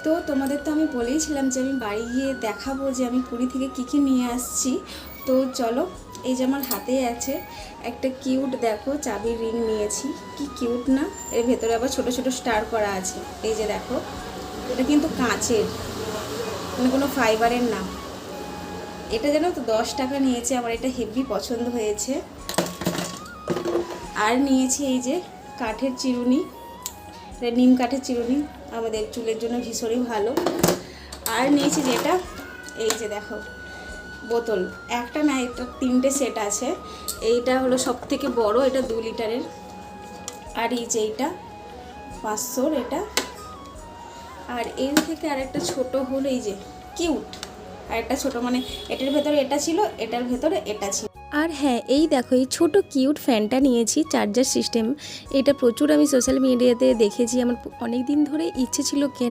তো তোমাদের তো আমি বলেইছিলাম যে আমি বাড়ি গিয়ে দেখাবো যে আমি পুরী থেকে কী নিয়ে আসছি। তো চলো, এই যে আমার হাতে আছে একটা কিউট, দেখো চাবির রিং নিয়েছি। কি কিউট না! এর ভেতরে আবার ছোট ছোট স্টার করা আছে। এই যে দেখো, এটা কিন্তু কাঁচের, মানে কোনো ফাইবারের না। এটা যেন তো 10 টাকা নিয়েছে, আমার এটা হেভি পছন্দ হয়েছে। আর নিয়েছি এই যে কাঠের চিরুনি, এটা নিম কাঠের চিরুনি, আমাদের চুলের জন্য ভীষণই ভালো। আর নিয়েছি যেটা, এই যে দেখো বোতল, একটা না, এটা 3টে সেট আছে। এইটা হলো সব থেকে বড়, এটা 2 লিটারের। আর এই যে এইটা 500, এটা। আর এর থেকে আরেকটা ছোট হলো, এই যে কিউট আর একটা ছোট, মানে এটার ভেতরে এটা ছিল, এটার ভেতরে এটা ছিল। আর হ্যাঁ, এই দেখো এই ছোট কিউট ফ্যানটা নিয়েছি, চার্জার সিস্টেম। এটা প্রচুর আমি সোশ্যাল মিডিয়াতে দেখেছি, আমার অনেক দিন ধরে ইচ্ছে ছিল